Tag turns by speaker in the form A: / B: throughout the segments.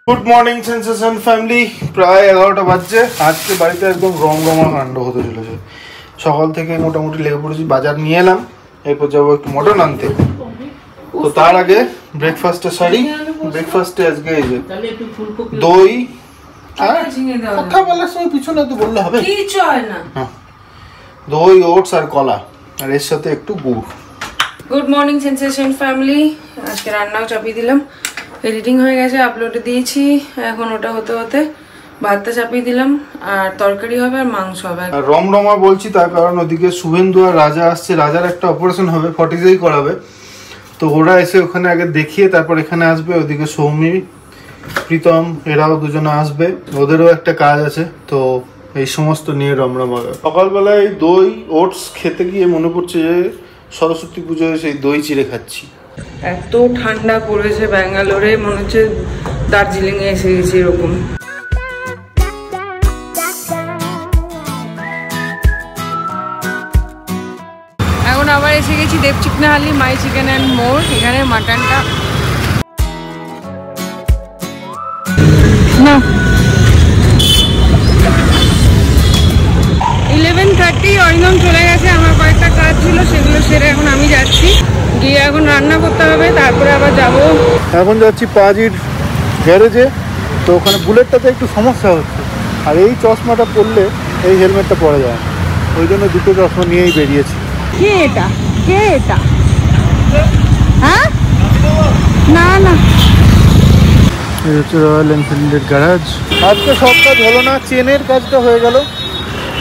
A: Good morning sensation family. প্রায় 11টা বাজছে। আজকে বাড়িতে একদম রমরমা কাণ্ড হতে চলেছে। সকাল থেকে মোটামুটি লেগে পড়েছি, বাজার নিয়ে এলাম, এরপর যাবো একটু মটন আনতে। তো তার আগে ব্রেকফাস্টে সারি। ব্রেকফাস্টে আজকে এই যে দই, কথা বলার সময় পিছনে তো বললে হবে, দই, ওটস আর কলা, আর এর সাথে একটু গুড়।
B: Good morning sensation family. আজকে রান্নাও চাপিয়ে দিলাম, এডিটিং হয়ে গেছে, আপলোডে দিয়েছি। এখন ওটা হতে হতে ভাতটা চাপিয়ে দিলাম, আর তরকারি হবে আর মাংস হবে।
A: আর রমরমা বলছি তার কারণ ওদিকে শুভেন্দু আর রাজা আসছে। রাজার একটা অপারেশন হবে, ফর্টিজাই করাবে, তো ওরা এসে ওখানে আগে দেখিয়ে তারপর এখানে আসবে। ওদিকে সৌমি, প্রীতম এরাও দুজনে আসবে, ওদেরও একটা কাজ আছে। তো এই সমস্ত নিয়ে রমরমা। সকালবেলায় দই ওটস খেতে গিয়ে মনে পড়ছে যে সরস্বতী পুজোয় সেই দই চিড়ে খাচ্ছি।
B: এত ঠান্ডা পড়েছে ব্যাঙ্গালোরে, মনে হচ্ছে দার্জিলিং এ এসে গেছি এরকম। এখন আবার এসে গেছি দেবচিকনাহালি মাই চিকেন অ্যান্ড মোর। এখানে মাটনটা না 11:30 অরিন্দম চলে গেছে। আমার কয়েকটা কাজ ছিল, সেগুলো সেরে এখন আমি যাচ্ছি, গিয়ে এখন রান্না করতে হবে, তারপরে আবার যাব।
A: এখন যাচ্ছি পাজির গ্যারেজে। তো ওখানে বুলেটটাতে একটু সমস্যা হচ্ছে, আর এই চশমাটা পরলে এই হেলমেটটা পরা যায়, ওই জন্য দুটো চশমা নিয়েই বেরিয়েছি।
B: কে এটা, কে এটা? হ্যাঁ না না,
A: এই হচ্ছে রয়্যাল এনফিল্ডের গ্যারেজ। আজকে সব কাজ হলো না, চেনের কাজটা হয়ে গেল,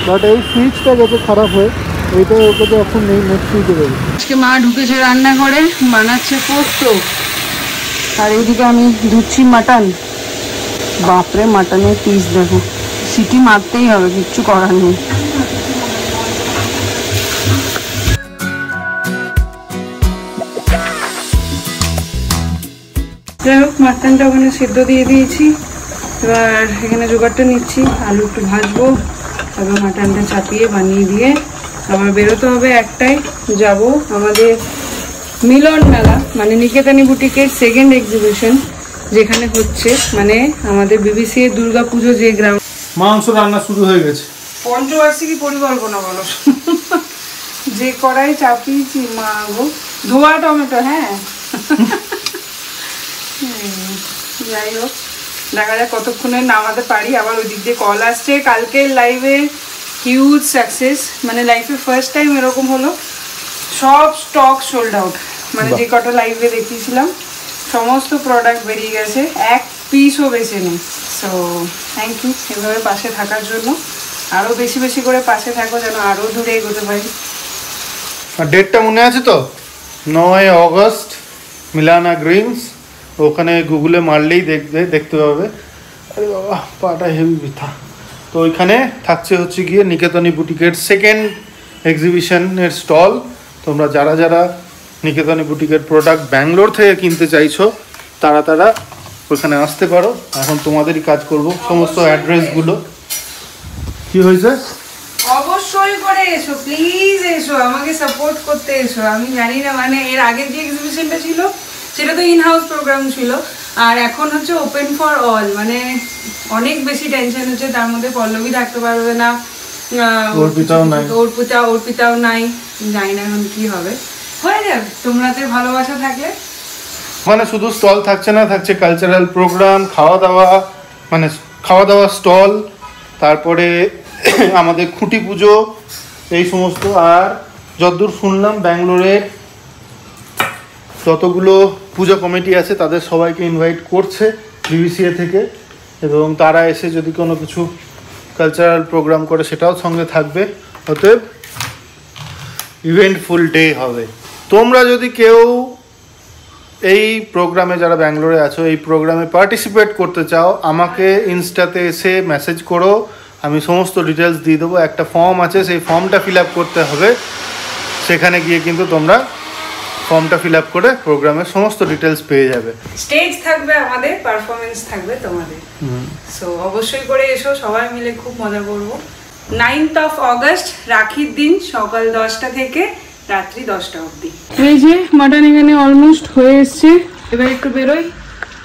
A: বাট এই সুইচটা যত খারাপ হয় এইটা ওকে তো এখন নেই, নেক্সট উইকে দেবে।
B: আজকে মা ঢুকেছে রান্না করে, বানাচ্ছে পোস্ত, আর এইদিকে আমি ধুচ্ছি মাটন। বাপরে মাটনের পিস দেখো, সিটি মারতেই হবে, কিচ্ছু করার নেই। যাই হোক, মাটনটা ওখানে সেদ্ধ দিয়ে দিয়েছি। এবার এখানে জোগাড়টা নিচ্ছি, আলু একটু ভাজবো, তারপর মাটনটা চাপিয়ে বানিয়ে দিয়ে আবার বেরোতে হবে। একটাই যাব আমাদের মিলন মেলা, মানে নিকেতনী বুটিকের সেকেন্ড এক্সিবিশন যেখানে হচ্ছে, মানে আমাদের বিবিসি এর দুর্গা পুজো যে গ্রাউন্ড।
A: মাংস রান্না শুরু হয়ে গেছে।
B: পঞ্চবার্ষিকী পরিকল্পনা বলো, যে কড়াই চাপিয়েছি মা গো, ধোয়া টমেটো। হ্যাঁ যাই হোক, দেখা যাক কতক্ষণে নামাতে পারি। আবার ওই দিক দিয়ে কল আসছে। কালকে লাইভে হিউজ সাকসেস, মানে লাইফে ফার্স্ট টাইম এরকম হলো, সব স্টক সোল্ড আউট। মানে যে কটা লাইভে দেখিয়েছিলাম সমস্ত প্রোডাক্ট বেরিয়ে গেছে, এক পিসও বেঁচে নেই। সো থ্যাংক ইউ এভাবে পাশে থাকার জন্য। আরও বেশি বেশি করে পাশে থাকো, যেন আরও দূরে এগোতে পারি।
A: আর ডেটটা মনে আছে তো? 9 অগস্ট, মিলানা গ্রিনস। ওখানে গুগলে মারলেই দেখতে পাবে। আরে বাবা, পাটা হেভি ব্যথা। তো ওইখানে থাকছে হচ্ছে গিয়ে নিকেতনী বুটিকের সেকেন্ড এক্সিবিশনের স্টল। তোমরা যারা যারা নিকেতনী বুটিকের প্রোডাক্ট ব্যাঙ্গালোর থেকে কিনতে চাইছো তারা ওইখানে আসতে পারো। এখন তোমাদেরই কাজ করব সমস্ত অ্যাড্রেসগুলো। কি হয়েছে?
B: অবশ্যই করে এসো, প্লিজ এসো, আমাকে সাপোর্ট করতে এসো। আমি জানি না, মানে এর আগের যে এক্সিবিশনটা ছিল সেটা তো ইন হাউস প্রোগ্রাম ছিল, আর এখন হচ্ছে ওপেন ফর অল। মানে অনেক বেশি টেনশন হচ্ছে, তার মধ্যে পল্লবী থাকতে পারবে না, অর্পিতাও নাই, জানি না এখন কি হবে। হয়ে যাবে, তোমাদের ভালোবাসা থাকলে।
A: মানে শুধু স্টল থাকছে না, থাকছে কালচারাল প্রোগ্রাম, খাওয়া দাওয়া স্টল, তারপরে আমাদের খুঁটি পুজো, এই সমস্ত। আর যতদূর শুনলাম ব্যাঙ্গালোরের যতগুলো পুজো কমিটি আছে তাদের সবাইকে ইনভাইট করছে বিবিসিএ থেকে, এবং তারা এসে যদি কোনো কিছু কালচারাল প্রোগ্রাম করে সেটাও সঙ্গে থাকবে। অতএব ইভেন্টফুল ডে হবে। তোমরা যদি কেউ এই প্রোগ্রামে, যারা ব্যাঙ্গালোরে আছো, এই প্রোগ্রামে পার্টিসিপেট করতে চাও, আমাকে ইনস্টাতে এসে মেসেজ করো, আমি সমস্ত ডিটেলস দিয়ে দেবো। একটা ফর্ম আছে, সেই ফর্মটা ফিল আপ করতে হবে। সেখানে গিয়ে কিন্তু তোমরা ফর্মটা ফিল আপ করে প্রোগ্রামের সমস্ত ডিটেলস পেয়ে যাবে।
B: স্টেজ থাকবে আমাদের, পারফরমেন্স থাকবে তোমাদের। সো অবশ্যই করে এসো, সবাই মিলে খুব মজা করবো। 9th of August রাখির দিন, সকাল 10টা থেকে রাত্রি 10টা অবধি। এই যে মাটন এখানে অলমোস্ট হয়ে এসছে, এবার একটু বেরোই,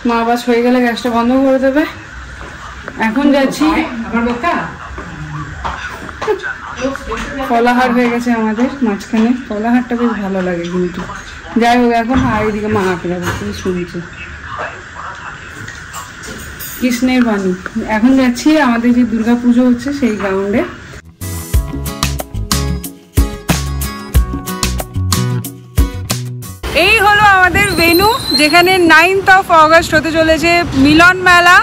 B: মা বাস হয়ে গেলে গ্যাসটা বন্ধ করে দেবে। এখন যাচ্ছি, কলাহার হয়ে গেছে আমাদের মাঝখানে, কলাহারটা বেশ ভালো লাগে কিন্তু। যাই হোক এখন আর এদিকে মা আঁকে যাবে, তুমি শুনছি কৃষ্ণের বাণী। এখন যাচ্ছি আমাদের যে দুর্গাপুজো হচ্ছে সেই গ্রাউন্ডে। এই হলো আমাদের ভেন্যু, যেখানে 9th of August হতে চলেছে মিলন মেলা,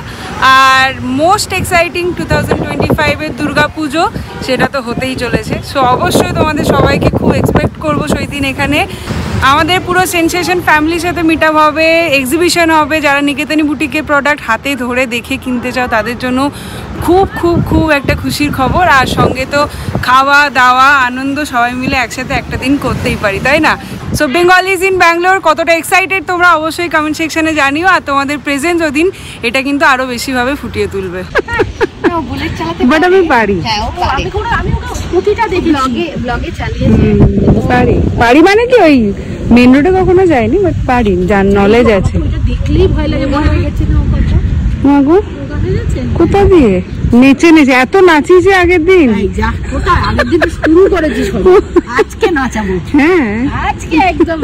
B: আর মোস্ট এক্সাইটিং 2025-এর দুর্গাপুজো সেটা তো হতেই চলেছে। সো অবশ্যই তোমাদের সবাইকে খুব এক্সপেক্ট করবো সেই দিন এখানে। আমাদের পুরো সেনসেশন ফ্যামিলির সাথে মিট আপ হবে, এক্সিবিশন হবে। যারা নিকেতনী বুটিকের প্রোডাক্ট হাতে ধরে দেখে কিনতে চাও তাদের জন্য খুব খুব খুব একটা খুশির খবর। আর সঙ্গে তো খাওয়া দাওয়া আনন্দ সবাই মিলে একসাথে একটা দিন করতেই পারি, তাই না? সো বেঙ্গলিজ ইন ব্যাঙ্গালোর কতটা এক্সাইটেড তোমরা অবশ্যই কমেন্ট সেকশনে জানিও। আর তোমাদের প্রেজেন্স ওদিন এটা কিন্তু আরো বেশিভাবে ফুটিয়ে তুলবে। বাট আমি পারি, পারি মানে কি ওই মেন রোডে কখনো যায়নি, বাট পারি, যার নলেজ আছে। কোথা দিয়ে নেচে নেচে এত নাচিয়েছে আগের দিন,
C: শুরু করেছি আজকে নাচাবো। হ্যাঁ আজকে একদম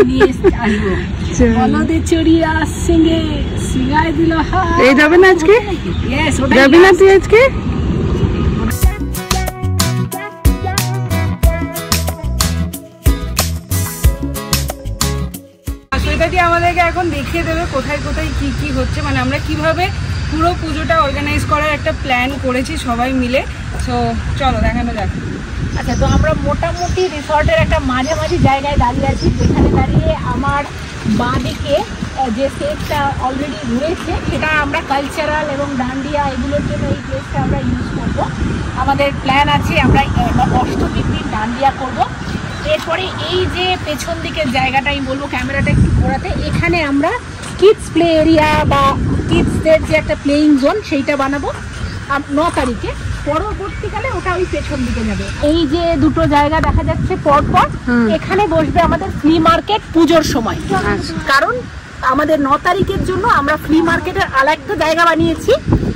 B: এই যাবে না আজকে, যাবি না তুই আজকে? আমাদেরকে এখন দেখিয়ে দেবে কোথায় কোথায় কি কি হচ্ছে, মানে আমরা কিভাবে পুরো পুজোটা অর্গানাইজ করার একটা প্ল্যান করেছি সবাই মিলে। সো চলো দেখানো যাক।
C: আচ্ছা, তো আমরা মোটামুটি রিসর্টের একটা মাঝামাঝি জায়গায় দাঁড়িয়ে আছি, যেখানে দাঁড়িয়ে আমার বাঁদিকে যে সেটটা অলরেডি রয়েছে সেটা আমরা কালচারাল এবং ডান্ডিয়া এগুলোর জন্য এই প্লেসটা আমরা ইউজ করব। আমাদের প্ল্যান আছে আমরা অষ্টমীর দিন ডান্ডিয়া করব। এরপরে এই যে পেছন দিকের জায়গাটা আমি বলবো ক্যামেরাটা একটু ঘোরাতে, এখানে আমরা কিডস প্লে এরিয়া বা কিডসদের যে একটা প্লেইং জোন সেইটা বানাবো 9 তারিখে। পরবর্তীকালে ওটা ওই পেছন দিকে যাবে। এই যে দুটো জায়গা দেখা যাচ্ছে পরপর, এখানে বসবে আমাদের ফ্লি মার্কেট পুজোর সময়। কারণ আমাদের 9 তারিখের জন্য আমরা ফ্লি মার্কেটের আরেকটা জায়গা বানিয়েছি।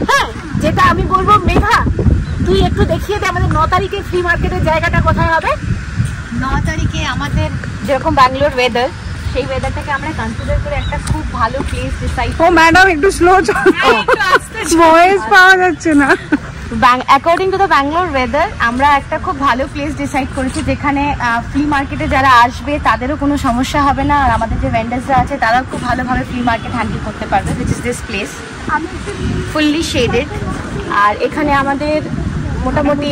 C: হ্যাঁ, যেটা আমি বলবো মেঘা তুই একটু দেখিয়ে দে আমাদের 9 তারিখে ফ্লি মার্কেটের জায়গাটা কোথায় হবে।
D: 9 তারিখে আমাদের যেরকম ব্যাঙ্গালোর ওয়েদার, সেই ওয়েদারটাকে আমরা কনসিডার করে একটা খুব ভালো প্লেস ডিসাইড।
B: ও ম্যাডাম একটু স্লো চলো, ভয়েস পাওয়া যাচ্ছে না।
D: According to the Bangalore weather আমরা একটা খুব ভালো প্লেস ডিসাইড করেছি, যেখানে ফ্লি মার্কেটে যারা আসবে তাদেরও কোনো সমস্যা হবে না, আর আমাদের যে ভেন্ডার্সরা আছে তারাও খুব ভালোভাবে ফ্লি মার্কেট হ্যান্ডেল করতে পারবে। Which is this place, fully shaded. আর এখানে আমাদের মোটামুটি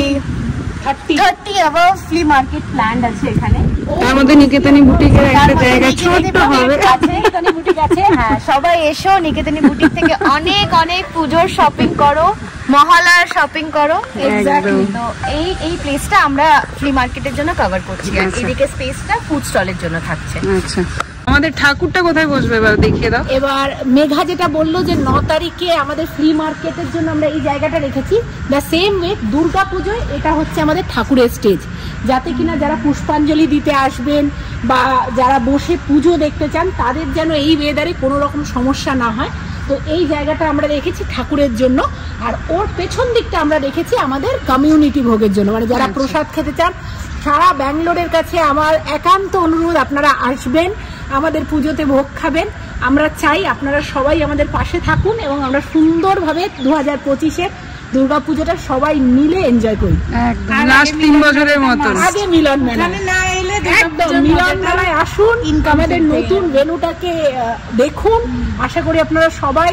D: 30 অ্যাবাভ ফ্লি মার্কেট প্ল্যান্ড আছে এখানে।
B: তার মধ্যে নিকেতনী বুটিকের একটা জায়গা ছোট হবে,
D: নিকেতনী বুটিক আছে। হ্যাঁ, সবাই এসো, নিকেতনী বুটিক থেকে অনেক অনেক পুজোর শপিং করো, মহালয়ার শপিং করো। এক্স্যাক্টলি। তো এই প্লেসটা আমরা ফ্লি মার্কেটের জন্য কভার করছি, আর এদিকে স্পেসটা ফুড স্টলের জন্য থাকছে।
B: আচ্ছা, আমাদের ঠাকুরটা কোথায় বসবে এবার দেখিয়ে দাও।
C: এবার মেঘা যেটা বললো যে 9 তারিখে আমাদের ফ্লি মার্কেটের জন্য আমরা এই জায়গাটা রেখেছি, দ্য সেম ওয়ে দুর্গা পুজোয় এটা হচ্ছে আমাদের ঠাকুরের স্টেজ, যাতে কিনা যারা পুষ্পাঞ্জলি দিতে আসবেন বা যারা বসে পুজো দেখতে চান তাদের যেন এই ওয়েদারে কোনো রকম সমস্যা না হয়। তো এই জায়গাটা আমরা রেখেছি ঠাকুরের জন্য, আর ওর পেছন দিকটা আমরা রেখেছি আমাদের কমিউনিটি ভোগের জন্য, মানে যারা প্রসাদ খেতে চান। সারা ব্যাঙ্গালোরের কাছে আমার একান্ত অনুরোধ, আপনারা আসবেন, আমাদের পুজোতে ভোগ খাবেন। আমরা চাই আপনারা সবাই আমাদের পাশে থাকুন এবং আমরা সুন্দরভাবে 2025-এর দুর্গাপুজোটা সবাই মিলে এনজয় করি।
B: লাস্ট 3 বছরের মতো
C: আগে মিলন মেলা না এলে একদম মিলন মেলায় আসুন, আমাদের নতুন ভেন্যুটাকে দেখুন। আশা করি আপনারা সবাই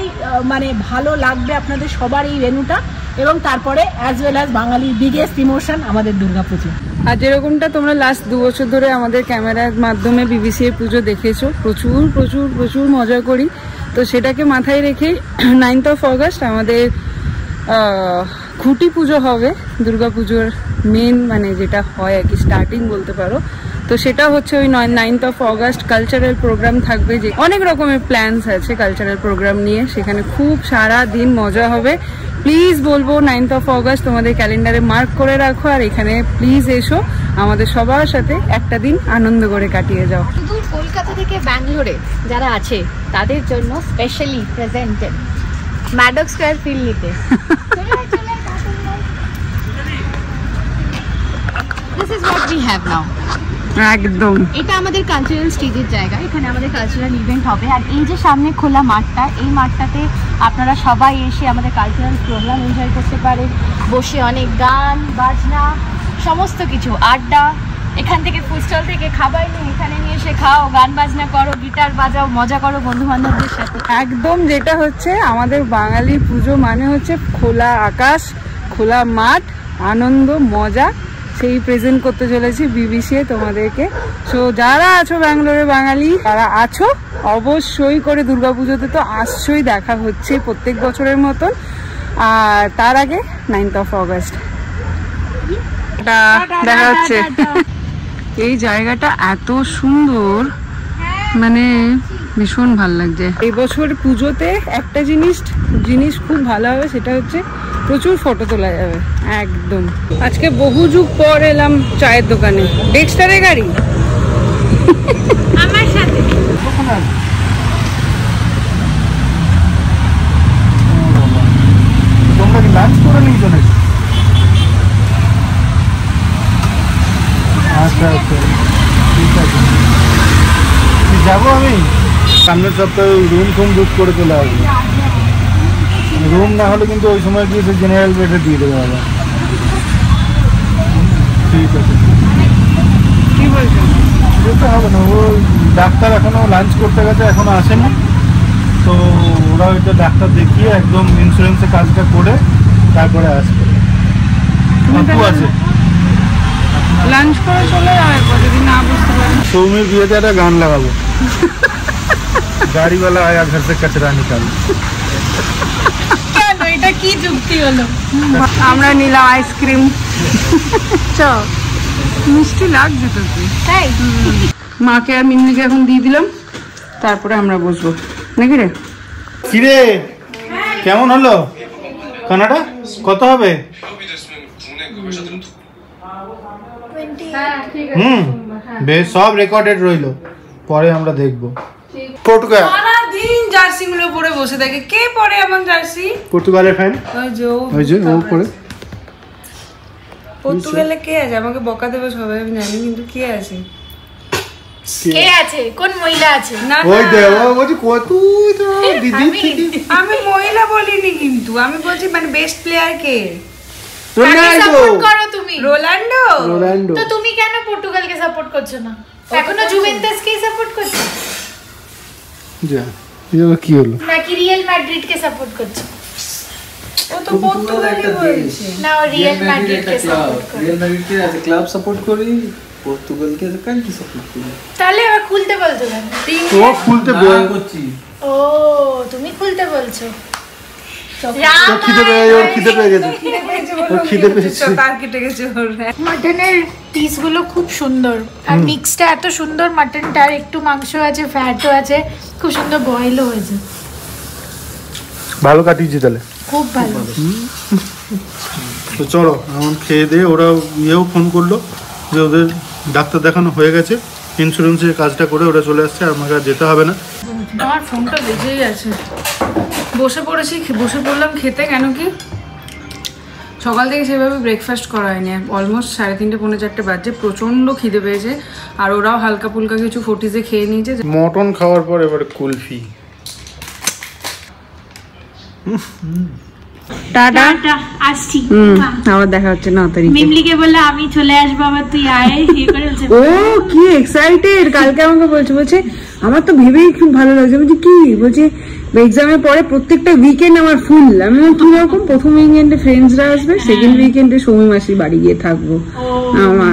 C: মানে ভালো লাগবে আপনাদের সবার এই ভেন্যুটা, এবং তারপরে অ্যাজ ওয়েল অ্যাজ বাঙালির বিগেস্ট ইমোশন আমাদের দুর্গাপুজো।
B: আর যেরকমটা তোমরা লাস্ট 2 বছর ধরে আমাদের ক্যামেরার মাধ্যমে বিবিসি এর পুজো দেখেছো, প্রচুর প্রচুর প্রচুর মজা করি। তো সেটাকে মাথায় রেখে 9th of August আমাদের খুঁটি পুজো হবে, দুর্গাপুজোর মেন মানে যেটা হয় আর কি স্টার্টিং বলতে পারো। তো সেটা হচ্ছে ওই 9th of August cultural programme থাকবে, যে অনেক রকমের প্ল্যানস আছে কালচারাল প্রোগ্রাম নিয়ে, সেখানে খুব সারা দিন মজা হবে। প্লিজ বলবো 9th of August তোমাদের ক্যালেন্ডারে মার্ক করে রাখো, আর এখানে প্লিজ এসো, আমাদের সবার সাথে একটা দিন আনন্দ করে কাটিয়ে যাও।
D: কলকাতা থেকে ব্যাঙ্গালোরে যারা আছে তাদের জন্য specially presented Maddox square feel নিতে। This is what we have now.
B: একদম
D: এটা আমাদের কালচারাল স্টেজের জায়গা, এখানে আমাদের কালচারাল ইভেন্ট হবে। আর এই যে সামনে খোলা মাঠটা, এই মাঠটাতে আপনারা সবাই এসে আমাদের কালচারাল প্রোগ্রাম এনজয় করতে পারেন, বসে অনেক গান বাজনা সমস্ত কিছু আড্ডা। এখান থেকে ফুড স্টল থেকে খাবার নিয়ে এখানে নিয়ে এসে খাও, গান বাজনা করো, গিটার বাজাও, মজা করো বন্ধু বান্ধবদের সাথে।
B: একদম যেটা হচ্ছে আমাদের বাঙালি পুজো মানে হচ্ছে খোলা আকাশ, খোলা মাঠ, আনন্দ মজা, সেই প্রেজেন্ট করতে চলেছি বিবিসি তোমাদেরকে। সো যারা আছো ব্যাঙ্গালোরে বাঙালি, তারা আছো অবশ্যই করে দুর্গাপুজোতে তো আসছই, দেখা হচ্ছে প্রত্যেক বছরের মতন। আর তার আগে 9th অগস্ট দেখা হচ্ছে। এই জায়গাটা এত সুন্দর, মানে ভীষণ ভালো লাগছে। এই বছর পুজোতে একটা জিনিস খুব ভালো হবে, সেটা হচ্ছে প্রচুর ফটো তোলা যাবে একদম। আজকে বহু যুগ পর এলাম চায়ের দোকানে। ডেক্সটারের গাড়ি
D: আমার সাথে
A: তোমরা কি লাঞ্চ করে নিয়েছো নাকি? আচ্ছা আচ্ছা ঠিক আছে, যাবো আমি সামনের সপ্তাহে রুম বুক করে চলে আসবো। রুম না হলে কিন্তু ওই সময় গিয়ে জেনারেল বেডে দিয়ে দেবে আবার। ঠিক আছে,
B: কি বলছো?
A: যেতে হবে না, ও ডাক্তার এখনো লাঞ্চ করতে গেছে, এখনো আসেনি। তো ওরা ওইটা ডাক্তার দেখিয়ে একদম ইন্স্যুরেন্সে কাজটা করে তারপরে আসবে। আছে
B: লাঞ্চ করে চলে যাবে যদি না বুঝতে পারি।
A: সৌমির বিয়েতে একটা গান লাগাবো, গাড়িওয়ালা আয়া ঘর সে কচরা নিকাল।
D: কেন, এটা কি যুক্তি হলো?
B: আমরা নিলাম আইসক্রিম। মিষ্টি লাগছে তো,
D: তাই
B: মাকে আর মিমলিকে এখন দিয়ে দিলাম, তারপরে আমরা বসবো নাকি রে?
A: কিরে কেমন হলো কানাডা? কত হবে? বেশ, সব রেকর্ডেড রইলো, পরে আমরা দেখবো। পর্তুগাল
B: সারাদিন জার্সি গুলো পরে বসে থাকে, কে পরে এমন জার্সি?
A: পর্তুগালের ফ্যান, ওই যে ও পরে।
B: পর্তুগালে কে আছে? আমাকে বকা দেবে সবাই আমি জানি, কিন্তু কে আছে?
D: কে আছে? কোন মহিলা আছে?
B: না
A: ওই দে ও বলছি কত দিদি থেকে।
B: আমি মহিলা বলিনি, কিন্তু আমি বলছি মানে বেস্ট প্লেয়ার কে?
A: রোনাল্ডো।
D: করো তুমি
B: রোনাল্ডো।
A: রোনাল্ডো
D: তো তুমি কেন পর্তুগালকে সাপোর্ট করছো না? এখনো জুভেন্টাসকেই সাপোর্ট করছো
A: যা, এটা কি হলো?
D: নাকি রিয়াল মাদ্রিদকে সাপোর্ট করছো?
B: ও তো পর্তুগালি বলছে
D: না, ও রিয়াল মাদ্রিদকে সাপোর্ট করে।
E: রিয়াল মাদ্রিদকে আজ ক্লাব সাপোর্ট করি, পর্তুগালকে আজ কান্ট্রি সাপোর্ট করি।
D: তাহলে আবার খুলতে বলছো কেন?
A: ও খুলতে
E: করছি।
D: ও তুমি খুলতে বলছো?
A: তো খিদে পেয়ে ওর খিদে পেয়ে গেছে, ওর খিদে পেয়েছে।
B: তার কেটে গেছে ওর।
D: মাটনের পিসগুলো খুব সুন্দর, আর মিক্সটা এত সুন্দর, মাটনটার একটু মাংস আছে, ফ্যাটও আছে, খুব সুন্দর বয়েলও হয়েছে,
A: ভালো কাটিয়েছি তাহলে,
D: খুব ভালো।
A: তো চলো এখন খেয়ে দিয়ে। ওরা ইয়েও ফোন করলো যে ওদের ডাক্তার দেখানো হয়ে গেছে, ইন্স্যুরেন্সের কাজটা করে ওরা চলে আসছে, আর আমাকে আর যেতে হবে না।
B: আমার ফোনটা বেজেই আছে। বসে পড়লাম খেতে, কেন কি সকাল থেকে সেভাবে ব্রেকফাস্ট করা হয়নি, অলমোস্ট 3:30 পৌনে 4 বাজে। প্রচণ্ড খিদে পেয়েছে, আর ওরাও হালকা ফুলকা কিছু ফোর্টিসে খেয়ে নিয়েছে।
A: মটন খাওয়ার পর এবারে কুলফি।
B: টাটা,
D: আসছি।
B: আবার দেখা হচ্ছে 9 তারিখে।
D: মিমলিকে বললে আমি চলে আসবো, আবার তুই আয় করে বলছে।
B: ও কি এক্সাইটেড! কালকে আমাকে বলছে আমার তো ভেবেই খুব ভালো লাগছে। বলছি কি? বলছে এক্সামের পরে প্রত্যেকটা উইকেন্ড আমার ফুল। আমি কি রকম? প্রথম উইকেন্ডে ফ্রেন্ডসরা আসবে, সেকেন্ড উইকেন্ডে সৌমি মাসির বাড়ি গিয়ে থাকবো।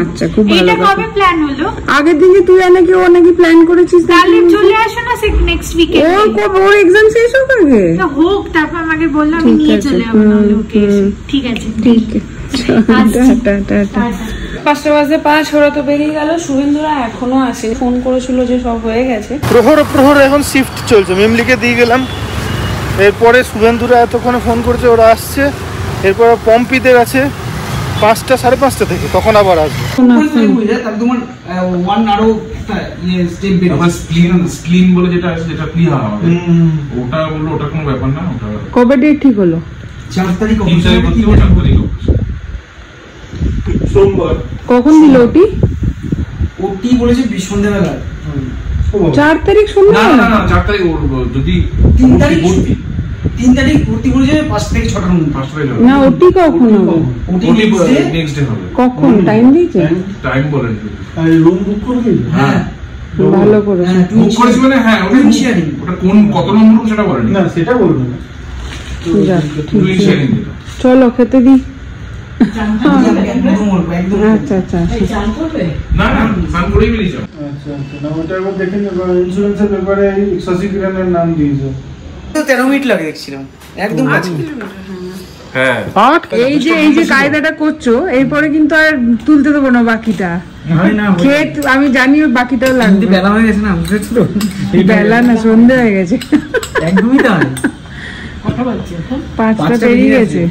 B: আচ্ছা, খুব ভালো কথা।
D: কবে প্ল্যান হলো?
B: আগের দিকে তুই নাকি ও নাকি প্ল্যান করেছিস,
D: তাহলে চলে আসো না নেক্সট উইকেন্ড।
B: ওর এক্সাম শেষ হোক আগে,
D: হোক, তারপর আমাকে বললো আমি নিয়ে চলে যাবো। ঠিক আছে,
B: ঠিক আছে, টাটা। 5টা বাজে 5, ওরা তো বেরিয়ে গেল। শুভেন্দুরা এখনো আসে, ফোন করেছিল যে সব হয়ে গেছে।
A: প্রহর এখন শিফট চলছে, মেমলিকে দিয়ে গেলাম, এরপরে শুভেন্দুরা এতক্ষণে ফোন করেছে, ওরা আসছে। এরপরে পম্পিতে গেছে 5টা 5:30 থেকে, তখন আবার আসবে।
E: তোমার 1 আরো একটা স্টেপ বের
F: আবার স্প্লিন বলে যেটা আছে, যেটা প্লি হয় আমাদের, ওটা বললো ওটা কোনো ব্যাপার না। ওটা
B: কবে ডেট ঠিক হলো?
E: 4 তারিখ
F: 3 তারিখ করতে হবে, 4 তারিখ সোমবার।
B: কখন দিল ওটি?
E: ওটি বলেছে সন্ধ্যাবেলা।
B: 4 তারিখ শুনলাম।
F: না না না 4 তারিখ যদি
E: 3 তারিখ
F: ভর্তি,
E: 3 তারিখ ভর্তি বলেছে 5 থেকে 6টার মধ্যে।
F: 5 তারিখ
B: না ওটি কখন হবে?
E: ওটি
F: নেক্সট ডে হবে।
B: কখন টাইম দিয়েছে?
F: টাইম বলেন।
A: আর রুম বুক করে দিই।
E: হ্যাঁ
B: ভালো করে
F: বুক করেছি মানে হ্যাঁ ওটা কোন কত নম্বর সেটা বলেন
A: না, সেটা বলবো না।
B: যাক, ঠিক
F: দুই
B: আছে।
F: শেয়ারিং দিল।
B: চলো খেতে দি।
E: একদম একদম।
B: আচ্ছা আচ্ছা
F: না না সান করেই বেরিয়েছে।
A: আচ্ছা আচ্ছা, না ওটা একবার দেখে নেবো। ইন্স্যুরেন্সের ব্যাপারে শশী কিরণের নাম দিয়েছে।
E: তো 13 মিনিট লাগে দেখছিলাম, একদম কাছে।
F: হ্যাঁ
B: এই যে কায়দাটা করছো, এরপরে কিন্তু আর তুলতে দেবো না বাকিটা। খেয়ে আমি জানি বাকিটাও লাগবে।
E: বেলা হয়ে গেছে না, বুঝেছো তো?
B: বেলা না, সন্ধ্যে হয়ে গেছে।
E: একদমই তাই।
B: 5টা পেরিয়ে গেছে।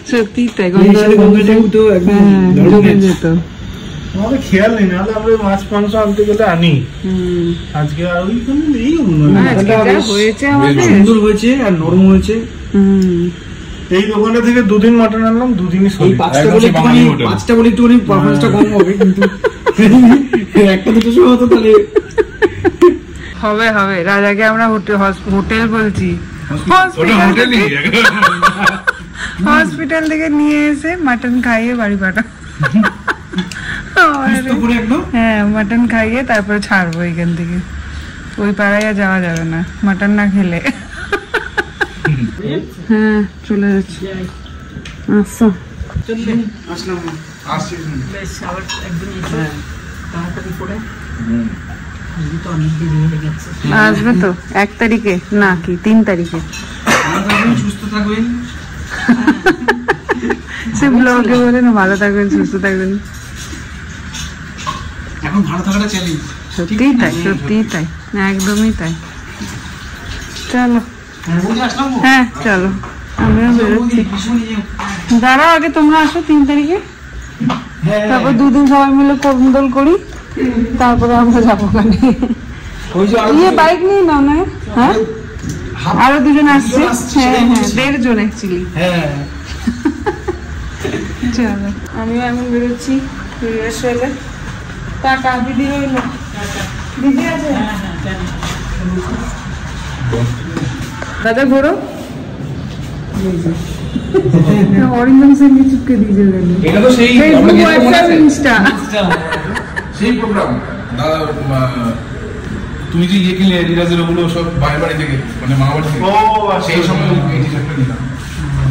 B: সত্যি তাই,
E: তো একদম
B: জমে যেত।
A: আমাদের খেয়াল নেই, নাহলে আমরা মাছ মাংস আনতে গেলে আনি। আজকে আর ওই এই
B: আজকে যা হয়েছে আমাদের।
E: সুন্দর হয়েছে আর নরম হয়েছে।
A: এই দোকানে থেকে 2 দিন মটন আনলাম, 2 দিনই
E: এই
A: সরি।
E: 5টা বলে একটুখানি পারফরমেন্সটা কম হবে, কিন্তু একটা দুটো সময় হতো তাহলে
B: হবে রাজাকে আমরা হোটেল বলছি,
F: ওটা হোটেলই
B: হসপিটাল থেকে নিয়ে এসে মাটন খাইয়ে বাড়ি পাঠা।
E: পুরো একদম।
B: হ্যাঁ মাটন খাইয়ে তারপরে ছাড়বো এখান থেকে। ওই পাড়ায় আর যাওয়া যাবে না মাটন না খেলে। হ্যাঁ চলে যাচ্ছি। আচ্ছা
E: আসলাম।
F: আসছে
E: বেশ আবার একদম তাড়াতাড়ি করে তো অনেক দেরি হয়ে গেছে।
B: আসবে তো 1 তারিখে না কি 3 তারিখে?
E: সুস্থ থাকবেন।
B: সে ব্লগে বলে না ভালো থাকবেন সুস্থ থাকবেন।
E: এখন ভালো থাকাটা চ্যালেঞ্জ।
B: সত্যিই তাই একদমই তাই। চলো হ্যাঁ চলো, আমিও বেরোচ্ছি। দাঁড়াও আগে তোমরা আসো 3 তারিখে, তারপর 2 দিন সবাই মিলে কর্মদল করি, তারপরে আমরা যাবো ওখানে। বাইক নিয়ে নাও না? হ্যাঁ আরো 2 জন আসছে। হ্যাঁ 1.5 জন অ্যাকচুয়ালি। চলো আমিও এখন বেরোচ্ছি রিহার্সালে। টাকা দিদি রইল, দিদি আছে দাদা ঘোরো। অরিন্দম সেনকে চুপকে দিয়ে যাবেন।
F: এটা তো সেই
B: ফেসবুক হোয়াটসঅ্যাপ ইনস্টা
F: সেই প্রোগ্রাম দাদা। তুমি যে ইয়ে কিনলে রিরাজের ওগুলো সব বাইরে বাড়ি থেকে, মানে মা বাড়ি থেকে, সেই সময় এই টি-শার্টটা নিলাম।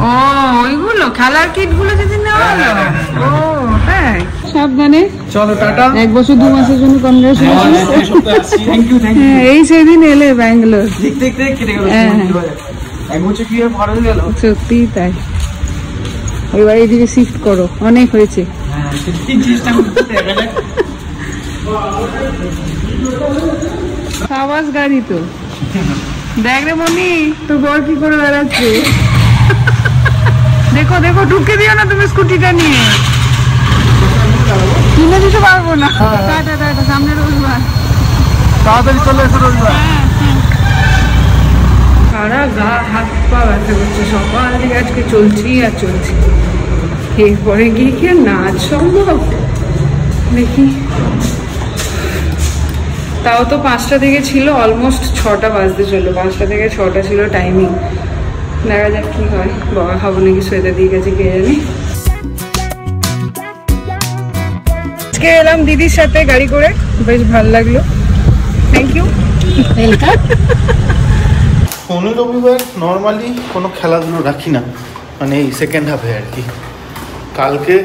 B: ও ওইগুলো খেলার কিট গুলো যদি নেওয়া হলো। ও হ্যাঁ সাবধানে।
E: চলো টাটা।
B: 1 বছর 2 মাসের জন্য কংগ্রেচুলেশন।
E: Thank you.
B: এই সেদিন এলে ব্যাঙ্গালোর।
E: দেখতে কেটে গেল। 1 বছর কি আর ভালো হয়ে গেল।
B: সত্যিই তাই। এবার এইদিকে শিফট করো, অনেক হয়েছে।
E: হ্যাঁ সত্যি চেষ্টা করতে হবে।
B: আওয়াজ গাড়ি তো দেখ রে মনি, তোর বর কি করে বেড়াচ্ছে। দেখো ঢুকে দিও না তুমি স্কুটিটা নিয়ে, কিনে দিতে পারবো না। টাটা সামনে রবিবার,
A: তাড়াতাড়ি চলে এসো রবিবার।
B: সারা গা হাত পা ব্যথা করছে, সকাল থেকে আজকে চলছি। এরপরে গিয়ে কি আর নাচ সম্ভব দেখি। তাও তো 5টা থেকে ছিল, অলমোস্ট 6টা বাজতে চললো। 5টা থেকে 6টা ছিল টাইমিং। দেখা যাক কি হয়। বাবা খাবো নাকি সোয়েটার দিয়ে গেছে কে জানি। আজকে এলাম দিদির সাথে গাড়ি করে, বেশ ভালো লাগলো। Thank you.
A: শনি রবিবার নর্মালি কোনো খেলাধুলো রাখি না, মানে এই সেকেন্ড হাফে আর কি। কালকে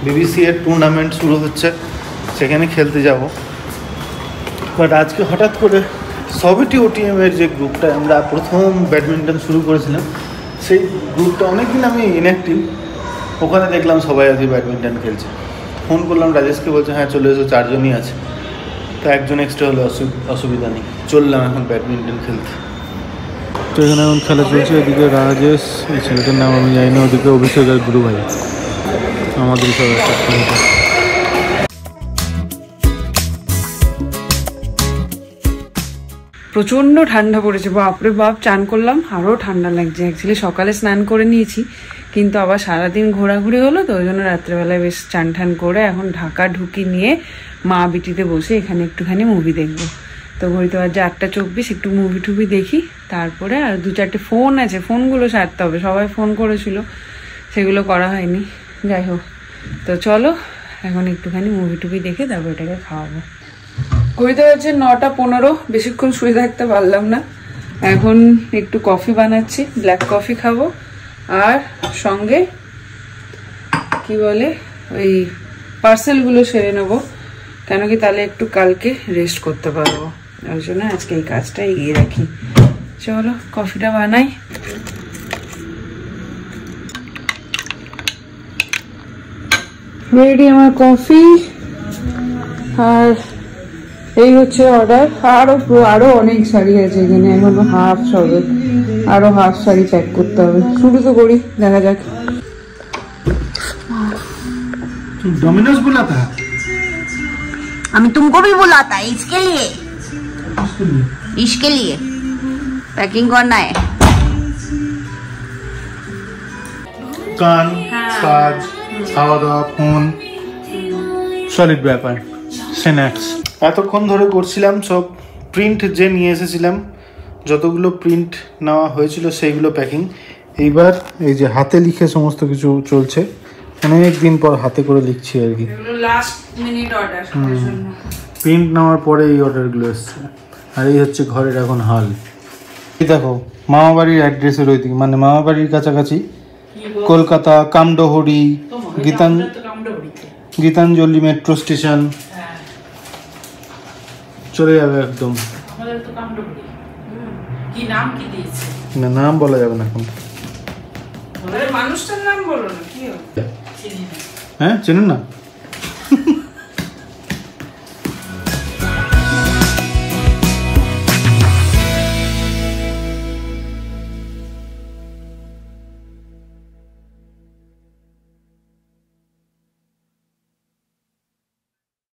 A: বিবিসি এর টুর্নামেন্ট শুরু হচ্ছে, সেখানে খেলতে যাব। বাট আজকে হঠাৎ করে সবেটি ওটিএমের যে গ্রুপটা আমরা প্রথম ব্যাডমিন্টন শুরু করেছিলাম, সেই গ্রুপটা অনেকদিন আমি ইনঅ্যাক্টিভ, ওখানে দেখলাম সবাই আজকে ব্যাডমিন্টন খেলছে। ফোন করলাম রাজেশকে, বলছে হ্যাঁ চলে এসো, 4 জনই আছে। তো 1 জন এক্সট্রা হলে অসুবিধা নেই, চললাম এখন ব্যাডমিন্টন খেলতে। তো এখানে এখন খেলা চলছে। এদিকে রাজেশ, এই ছেলেটার নাম আমি জানি না, ওদিকে অভিষেক আর গুরু ভাই, আমাদের সবাই একটা
B: প্রচণ্ড ঠান্ডা পড়েছে, বাপরে বাপ। চান করলাম, আরও ঠান্ডা লাগছে। অ্যাকচুয়ালি সকালে স্নান করে নিয়েছি, কিন্তু আবার সারাদিন ঘোরাঘুরি হলো তো, ওই জন্য রাত্রেবেলায় বেশ চান ঠান করে এখন ঢাকা ঢুকি নিয়ে মা বিটিতে বসে এখানে একটুখানি মুভি দেখবো। তো ঘড়িতে বাজে 8:24, একটু মুভি টুভি দেখি, তারপরে আর 2-4টে ফোন আছে, ফোনগুলো সারতে হবে। সবাই ফোন করেছিল, সেগুলো করা হয়নি। যাই হোক, তো চলো এখন একটুখানি মুভি টুভি দেখে তারপর এটাকে খাওয়াবো। ঘড়িতে বাজে 9:15, বেশিক্ষণ শুয়ে থাকতে পারলাম না। এখন একটু কফি বানাচ্ছি, ব্ল্যাক কফি খাবো, আর সঙ্গে কি বলে ওই পার্সেলগুলো সেরে নেবো, কেন কি তাহলে একটু কালকে রেস্ট করতে পারবো। ওই জন্য আজকে এই কাজটা এগিয়ে রাখি। চলো কফিটা বানাই। রেডি আমার কফি, আর এই হচ্ছে অর্ডার। আরো অনেক শাড়ি আছে এখানে, এখনো হাফ সবে, আরো হাফ শাড়ি প্যাক করতে হবে। শুরু তো করি, দেখা যাক।
A: डोमिनोज बुलाता है?
D: हमें तुमको भी बुलाता है इसके लिए, इसके लिए पैकिंग करना है।
A: কান, কাজ, খাওয়া দাওয়া, ফোন, সলিড ব্যাপার। স্ন্যাক্স এতক্ষণ ধরে করছিলাম সব প্রিন্ট যে নিয়ে এসেছিলাম, যতগুলো প্রিন্ট নেওয়া হয়েছিল সেইগুলো প্যাকিং। এইবার এই যে হাতে লিখে সমস্ত কিছু চলছে, অনেক দিন পর হাতে করে লিখছি আর কি।
B: লাস্ট মিনিট অর্ডার,
A: প্রিন্ট নেওয়ার পরে এই অর্ডারগুলো এসছে। আর এই হচ্ছে ঘরের এখন হাল। এই দেখো মামাবাড়ির অ্যাড্রেসের ওই দিকে, মানে মামাবাড়ির কাছাকাছি কলকাতা কামডহরি, গীতাঞ্জলি মেট্রো স্টেশন চলে যাবে একদম। না নাম বলা যাবে না এখন।
B: মানুষটার নাম বলো না, কি হবে?
A: হ্যাঁ চেনেন না?